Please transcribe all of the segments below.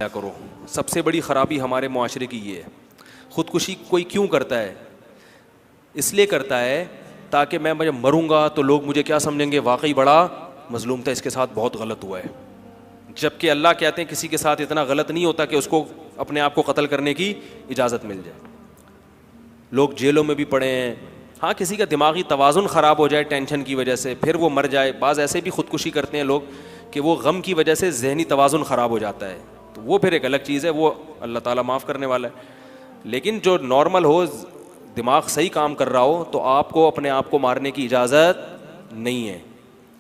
کرو. سب سے بڑی خرابی ہمارے معاشرے کی یہ ہے. خودکشی کوئی کیوں کرتا ہے؟ اس لیے کرتا ہے تاکہ میں جب مروں گا تو لوگ مجھے کیا سمجھیں گے، واقعی بڑا مظلوم تھا، اس کے ساتھ بہت غلط ہوا ہے. جبکہ اللہ کہتے ہیں کسی کے ساتھ اتنا غلط نہیں ہوتا کہ اس کو اپنے آپ کو قتل کرنے کی اجازت مل جائے. لوگ جیلوں میں بھی پڑے ہیں. ہاں کسی کا دماغی توازن خراب ہو جائے ٹینشن کی وجہ سے، پھر وہ مر جائے. بعض ایسے بھی خودکشی کرتے ہیں لوگ کہ وہ غم کی وجہ سے ذہنی توازن خراب ہو جاتا ہے، تو وہ پھر ایک الگ چیز ہے، وہ اللہ تعالیٰ معاف کرنے والا ہے. لیکن جو نارمل ہو، دماغ صحیح کام کر رہا ہو، تو آپ کو اپنے آپ کو مارنے کی اجازت نہیں ہے.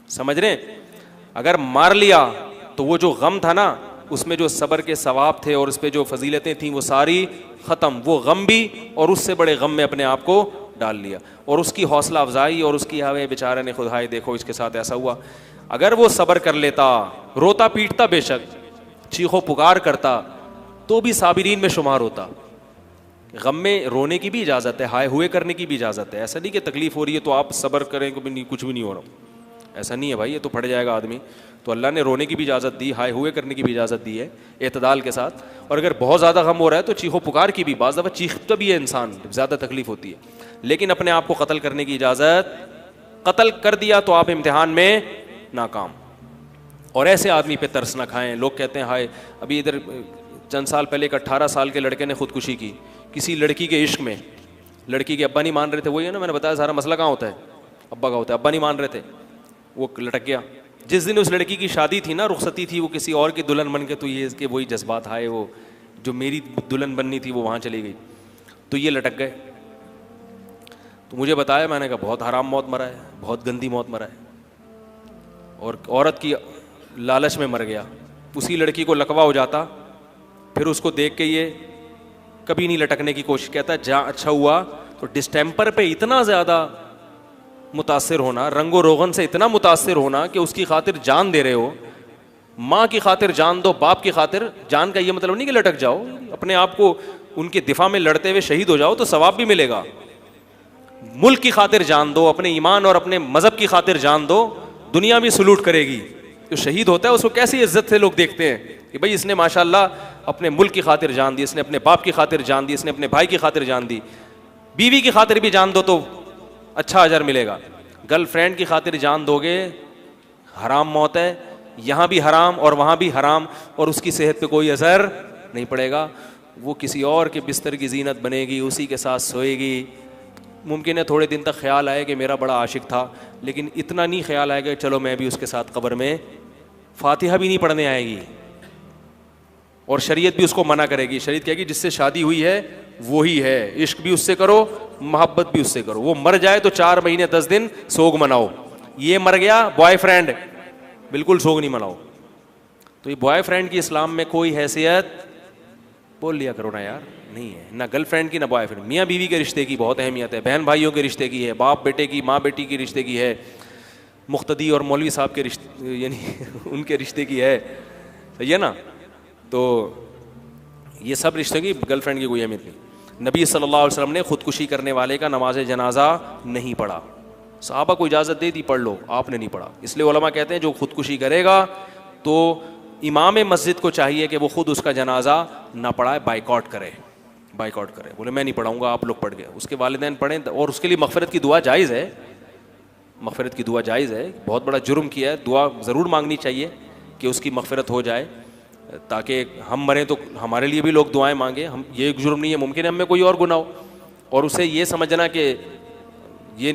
سمجھ رہے ہیں؟ اگر مار لیا تو وہ جو غم تھا نا، اس میں جو صبر کے ثواب تھے اور اس پہ جو فضیلتیں تھیں وہ ساری ختم. وہ غم بھی اور اس سے بڑے غم میں اپنے آپ کو ڈال لیا، اور اس کی حوصلہ افزائی اور اس کی ہمیں بیچارے نے خدائے دیکھو اس کے ساتھ ایسا ہوا. اگر وہ صبر کر لیتا، روتا پیٹتا، بے شک چیخو پکار کرتا، تو بھی صابرین میں شمار ہوتا. غم میں رونے کی بھی اجازت ہے، ہائے ہوئے کرنے کی بھی اجازت ہے. ایسا نہیں کہ تکلیف ہو رہی ہے تو آپ صبر کریں کہ کچھ بھی نہیں ہو رہا، ایسا نہیں ہے بھائی، یہ تو پھٹ جائے گا آدمی. تو اللہ نے رونے کی بھی اجازت دی، ہائے ہوئے کرنے کی بھی اجازت دی ہے اعتدال کے ساتھ. اور اگر بہت زیادہ غم ہو رہا ہے تو چیخو پکار کی بھی، بعض دفعہ چیختا بھی ہے انسان، زیادہ تکلیف ہوتی ہے. لیکن اپنے آپ کو قتل کرنے کی اجازت، قتل کر دیا تو آپ امتحان میں ناکام. اور ایسے آدمی پہ ترس نہ کھائیں. لوگ کہتے ہیں ہائے، ابھی ادھر چند سال پہلے ایک 18 سال کے لڑکے نے خودکشی کی کسی لڑکی کے عشق میں. لڑکی کے ابا نہیں مان رہے تھے، وہی ہے نا میں نے بتایا سارا مسئلہ کہاں ہوتا ہے، ابا کا ہوتا ہے. ابا نہیں مان رہے تھے، وہ لٹک گیا. جس دن اس لڑکی کی شادی تھی نا، رخصتی تھی، وہ کسی اور کی دلہن بن کے، تو یہ کہ وہی جذبات آئے، وہ جو میری دلہن بننی تھی وہ وہاں چلی گئی، تو یہ لٹک گئے. تو مجھے بتایا، میں نے کہا بہت حرام موت مرا ہے، بہت گندی موت مرا ہے، اور عورت کی لالچ میں مر گیا. اسی لڑکی کو لقوہ ہو جاتا، پھر اس کو دیکھ کے یہ کبھی نہیں لٹکنے کی کوشش. کہتا ہے اچھا ہوا تو ڈسٹیمپر پہ اتنا زیادہ متاثر ہونا، رنگ و روغن سے اتنا متاثر ہونا کہ اس کی خاطر جان دے رہے ہو. ماں کی خاطر جان دو، باپ کی خاطر جان کا یہ مطلب نہیں کہ لٹک جاؤ، اپنے آپ کو ان کے دفاع میں لڑتے ہوئے شہید ہو جاؤ تو ثواب بھی ملے گا. ملک کی خاطر جان دو، اپنے ایمان اور اپنے مذہب کی خاطر جان دو، دنیا بھی سلوٹ کرے گی. جو شہید ہوتا ہے اس کو کیسی عزت سے لوگ دیکھتے ہیں کہ بھائی اس نے ماشاءاللہ اپنے ملک کی خاطر جان دی، اس نے اپنے باپ کی خاطر جان دی، اس نے اپنے بھائی کی خاطر جان دی. بیوی کی خاطر بھی جان دو تو اچھا اجر ملے گا. گرل فرینڈ کی خاطر جان دو گے، حرام موت ہے، یہاں بھی حرام اور وہاں بھی حرام، اور اس کی صحت پہ کوئی اثر نہیں پڑے گا. وہ کسی اور کے بستر کی زینت بنے گی، اسی کے ساتھ سوئے گی. ممکن ہے تھوڑے دن تک خیال آئے کہ میرا بڑا عاشق تھا، لیکن اتنا نہیں خیال آئے گا چلو میں بھی اس کے ساتھ قبر میں، فاتحہ بھی نہیں پڑھنے آئے گی. اور شریعت بھی اس کو منع کرے گی. شریعت کہے گی جس سے شادی ہوئی ہے وہی ہے، عشق بھی اس سے کرو، محبت بھی اس سے کرو. وہ مر جائے تو 4 مہینے 10 دن سوگ مناؤ. یہ مر گیا بوائے فرینڈ، بالکل سوگ نہیں مناؤ. تو یہ بوائے فرینڈ کی اسلام میں کوئی حیثیت، بول لیا کرو نا یار، نہیں ہے. نہ گرل فرینڈ کی نہ بوائے فرینڈ. میاں بیوی کے رشتے کی بہت اہمیت ہے، بہن بھائیوں کے رشتے کی ہے، باپ بیٹے کی، ماں بیٹی کی رشتے کی ہے، مقتدی اور مولوی صاحب کے رشتے یعنی ان کے رشتے کی ہے. صحیح ہے نا؟ تو یہ سب رشتے کی گرل فرینڈ کی کوئی اہمیت نہیں. نبی صلی اللہ علیہ وسلم نے خودکشی کرنے والے کا نماز جنازہ نہیں پڑھا. صحابہ کو اجازت دے دی پڑھ لو، آپ نے نہیں پڑھا. اس لیے علماء کہتے ہیں جو خودکشی کرے گا تو امام مسجد کو چاہیے کہ وہ خود اس کا جنازہ نہ پڑھائے، بائیکاٹ کرے. بولے میں نہیں پڑھاؤں گا، آپ لوگ پڑھ گئے. اس کے والدین پڑھیں، اور اس کے لیے مغفرت کی دعا جائز ہے. مغفرت کی دعا جائز ہے. بہت بڑا جرم کیا ہے، دعا ضرور مانگنی چاہیے کہ اس کی مغفرت ہو جائے، تاکہ ہم مریں تو ہمارے لیے بھی لوگ دعائیں مانگیں. ہم یہ ایک جرم نہیں ہے، ممکن ہے ہم میں کوئی اور گناہ ہو، اور اسے یہ سمجھنا کہ یہ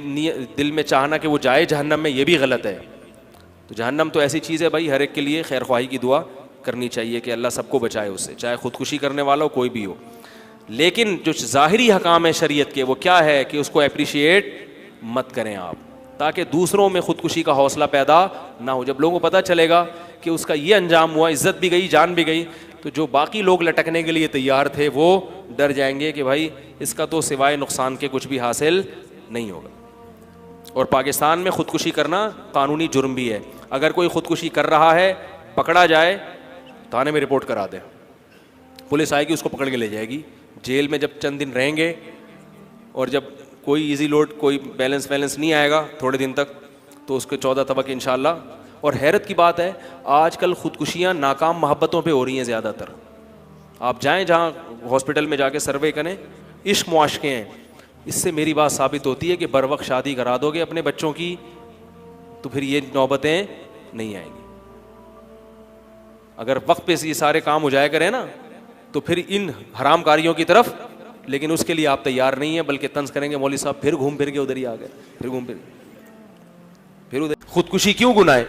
دل میں چاہنا کہ وہ جائے جہنم میں، یہ بھی غلط ہے. تو جہنم تو ایسی چیز ہے بھائی، ہر ایک کے لیے خیر خواہی کی دعا کرنی چاہیے کہ اللہ سب کو بچائے اس سے، چاہے خودکشی کرنے والا ہو کوئی بھی ہو. لیکن جو ظاہری حکام ہے شریعت کے، وہ کیا ہے کہ اس کو اپریشیٹ مت کریں آپ، تاکہ دوسروں میں خودکشی کا حوصلہ پیدا نہ ہو. جب لوگوں کو پتہ چلے گا کہ اس کا یہ انجام ہوا، عزت بھی گئی، جان بھی گئی، تو جو باقی لوگ لٹکنے کے لیے تیار تھے وہ ڈر جائیں گے کہ بھائی اس کا تو سوائے نقصان کے کچھ بھی حاصل نہیں ہوگا. اور پاکستان میں خودکشی کرنا قانونی جرم بھی ہے. اگر کوئی خودکشی کر رہا ہے، پکڑا جائے، تھانے میں رپورٹ کرا دیں، پولیس آئے گی اس کو پکڑ کے لے جائے گی. جیل میں جب چند دن رہیں گے، اور جب کوئی ایزی لوڈ، کوئی بیلنس نہیں آئے گا تھوڑے دن تک، تو اس کے 14 طبق انشاءاللہ. اور حیرت کی بات ہے، آج کل خودکشیاں ناکام محبتوں پہ ہو رہی ہیں زیادہ تر. آپ جائیں جہاں ہاسپٹل میں جا کے سروے کریں, عشق معاشقے ہیں. اس سے میری بات ثابت ہوتی ہے کہ بر وقت شادی کرا دو گے اپنے بچوں کی تو پھر یہ نوبتیں نہیں آئیں گی. اگر وقت پہ یہ سارے کام ہو جایا کریں نا تو پھر ان حرام کاریوں کی طرف, لیکن اس کے لیے آپ تیار نہیں ہیں, بلکہ طنز کریں گے مولوی صاحب پھر گھوم پھر کے ادھر ہی آ گئے, پھر گھوم پھر ادھر. خودکشی کیوں گناہ ہے؟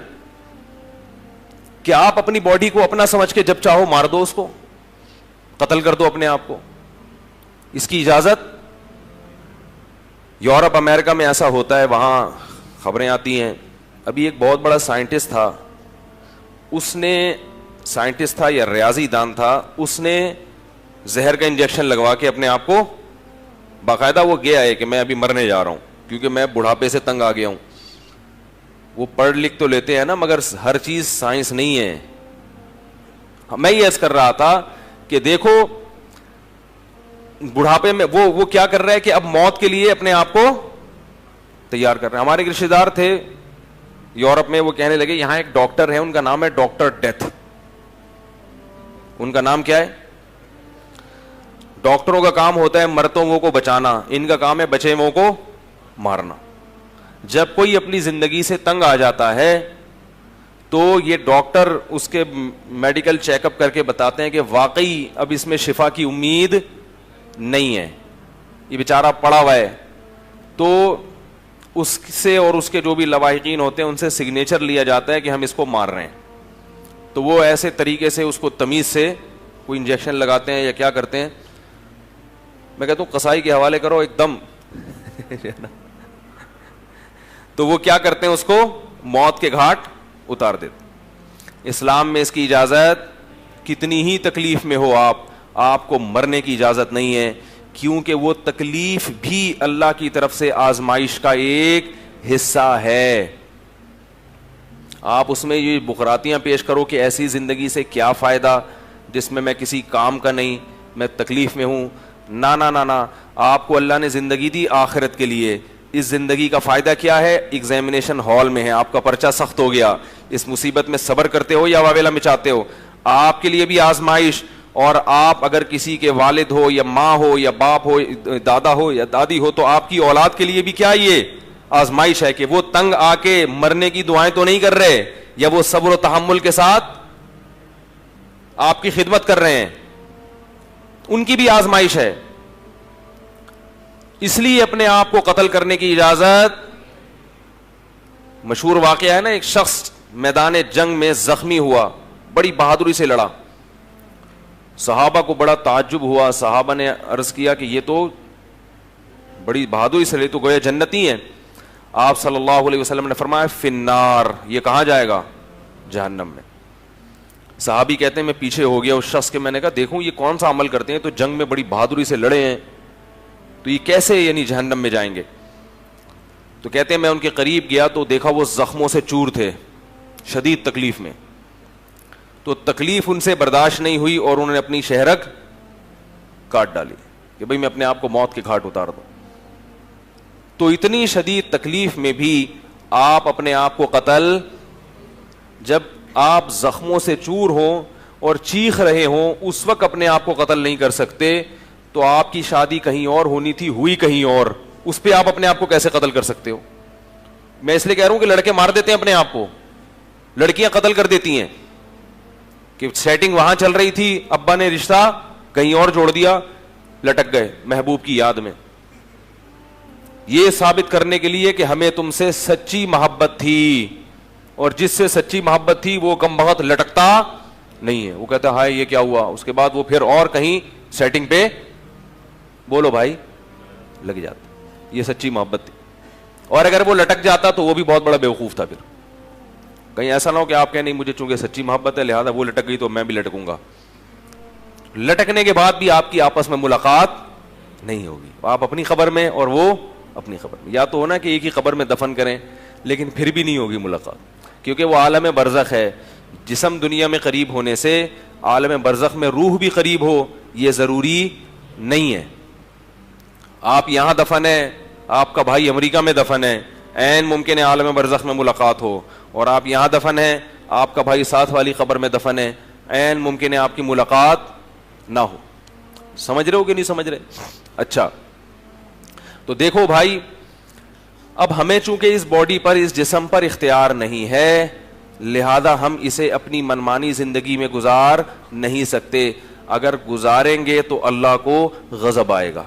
کہ آپ اپنی باڈی کو اپنا سمجھ کے جب چاہو مار دو, اس کو قتل کر دو اپنے آپ کو. اس کی اجازت یورپ امریکہ میں ایسا ہوتا ہے, وہاں خبریں آتی ہیں. ابھی ایک بہت بڑا سائنٹسٹ تھا, اس نے سائنٹسٹ تھا یا ریاضی دان تھا, اس نے زہر کا انجیکشن لگوا کے اپنے آپ کو, باقاعدہ وہ گیا ہے کہ میں ابھی مرنے جا رہا ہوں کیونکہ میں بڑھاپے سے تنگ آ گیا ہوں. وہ پڑھ لکھ تو لیتے ہیں نا, مگر ہر چیز سائنس نہیں ہے. میں یہ عرض کر رہا تھا کہ دیکھو بڑھاپے میں وہ کیا کر رہا ہے کہ اب موت کے لیے اپنے آپ کو تیار کر رہے ہیں. ہمارے رشتے دار تھے یورپ میں, وہ کہنے لگے یہاں ایک ڈاکٹر ہے, ان کا نام ہے ڈاکٹر ڈیتھ. ان کا نام کیا ہے؟ ڈاکٹروں کا کام ہوتا ہے مرتوں کو بچانا, ان کا کام ہے بچے وہ کو مارنا. جب کوئی اپنی زندگی سے تنگ آ جاتا ہے تو یہ ڈاکٹر اس کے میڈیکل چیک اپ کر کے بتاتے ہیں کہ واقعی اب اس میں شفا کی امید نہیں ہے, یہ بیچارہ پڑا ہوا ہے. تو اس سے اور اس کے جو بھی لواحقین ہوتے ہیں ان سے سگنیچر لیا جاتا ہے کہ ہم اس کو مار رہے ہیں. تو وہ ایسے طریقے سے اس کو تمیز سے کوئی انجیکشن لگاتے ہیں یا کیا کرتے ہیں. میں کہتا ہوں قصائی کے حوالے کرو ایک دم. تو وہ کیا کرتے ہیں, اس کو موت کے گھاٹ اتار دیتے. اسلام میں اس کی اجازت, کتنی ہی تکلیف میں ہو آپ کو مرنے کی اجازت نہیں ہے, کیونکہ وہ تکلیف بھی اللہ کی طرف سے آزمائش کا ایک حصہ ہے. آپ اس میں یہ بخراتیاں پیش کرو کہ ایسی زندگی سے کیا فائدہ جس میں کسی کام کا نہیں, میں تکلیف میں ہوں. نا نا نا نا, آپ کو اللہ نے زندگی دی آخرت کے لیے. اس زندگی کا فائدہ کیا ہے؟ ایگزامینیشن ہال میں ہے, آپ کا پرچہ سخت ہو گیا, اس مصیبت میں صبر کرتے ہو یا واویلا مچاتے ہو. آپ کے لیے بھی آزمائش. اور آپ اگر کسی کے والد ہو یا ماں ہو یا باپ ہو, دادا ہو یا دادی ہو, تو آپ کی اولاد کے لیے بھی کیا یہ آزمائش ہے کہ وہ تنگ آ کے مرنے کی دعائیں تو نہیں کر رہے, یا وہ صبر و تحمل کے ساتھ آپ کی خدمت کر رہے ہیں. ان کی بھی آزمائش ہے. اس لیے اپنے آپ کو قتل کرنے کی اجازت. مشہور واقعہ ہے نا, ایک شخص میدان جنگ میں زخمی ہوا, بڑی بہادری سے لڑا. صحابہ کو بڑا تعجب ہوا, صحابہ نے عرض کیا کہ یہ تو بڑی بہادری سے لڑے, تو گویا جنتی ہیں. آپ صلی اللہ علیہ وسلم نے فرمایا فی النار, یہ کہاں جائے گا؟ جہنم میں. صحابی کہتے ہیں میں پیچھے ہو گیا اس شخص کے, میں نے کہا دیکھوں یہ کون سا عمل کرتے ہیں, تو جنگ میں بڑی بہادری سے لڑے ہیں, تو یہ کیسے یعنی جہنم میں جائیں گے؟ تو کہتے ہیں میں ان کے قریب گیا تو دیکھا وہ زخموں سے چور تھے, شدید تکلیف میں. تو تکلیف ان سے برداشت نہیں ہوئی اور انہوں نے اپنی شہرک کاٹ ڈالی کہ بھئی میں اپنے آپ کو موت کے گھاٹ اتار دوں. تو اتنی شدید تکلیف میں بھی آپ اپنے آپ کو قتل, جب آپ زخموں سے چور ہوں اور چیخ رہے ہوں اس وقت اپنے آپ کو قتل نہیں کر سکتے, تو آپ کی شادی کہیں اور ہونی تھی, ہوئی کہیں اور, اس پہ آپ اپنے آپ کو کیسے قتل کر سکتے ہو؟ میں اس لیے کہہ رہا ہوں کہ لڑکے مار دیتے ہیں اپنے آپ کو, لڑکیاں قتل کر دیتی ہیں کہ سیٹنگ وہاں چل رہی تھی, ابا نے رشتہ کہیں اور جوڑ دیا, لٹک گئے محبوب کی یاد میں. یہ ثابت کرنے کے لیے کہ ہمیں تم سے سچی محبت تھی, اور جس سے سچی محبت تھی وہ کم بخت لٹکتا نہیں ہے. وہ کہتا ہائے یہ کیا ہوا, اس کے بعد وہ پھر اور کہیں سیٹنگ پہ بولو بھائی لگ جاتا. یہ سچی محبت تھی. اور اگر وہ لٹک جاتا تو وہ بھی بہت بڑا بیوقوف تھا. پھر کہیں ایسا نہ ہو کہ آپ کہیں نہیں مجھے چونکہ سچی محبت ہے لہذا وہ لٹک گئی تو میں بھی لٹکوں گا. لٹکنے کے بعد بھی آپ کی آپس میں ملاقات نہیں ہوگی, آپ اپنی قبر میں اور وہ اپنی قبر میں. یا تو ہونا کہ ایک ہی قبر میں دفن کریں, لیکن پھر بھی نہیں ہوگی ملاقات, کیونکہ وہ عالم برزخ ہے. جسم دنیا میں قریب ہونے سے عالم برزخ میں روح بھی قریب ہو یہ ضروری نہیں ہے. آپ یہاں دفن ہے, آپ کا بھائی امریکہ میں دفن ہے, عین ممکن ہے عالم برزخ میں ملاقات ہو. اور آپ یہاں دفن ہے, آپ کا بھائی ساتھ والی قبر میں دفن ہے, عین ممکن ہے آپ کی ملاقات نہ ہو. سمجھ رہے ہو کہ نہیں سمجھ رہے؟ اچھا تو دیکھو بھائی، اب ہمیں چونکہ اس باڈی پر، اس جسم پر اختیار نہیں ہے، لہذا ہم اسے اپنی منمانی زندگی میں گزار نہیں سکتے. اگر گزاریں گے تو اللہ کو غضب آئے گا.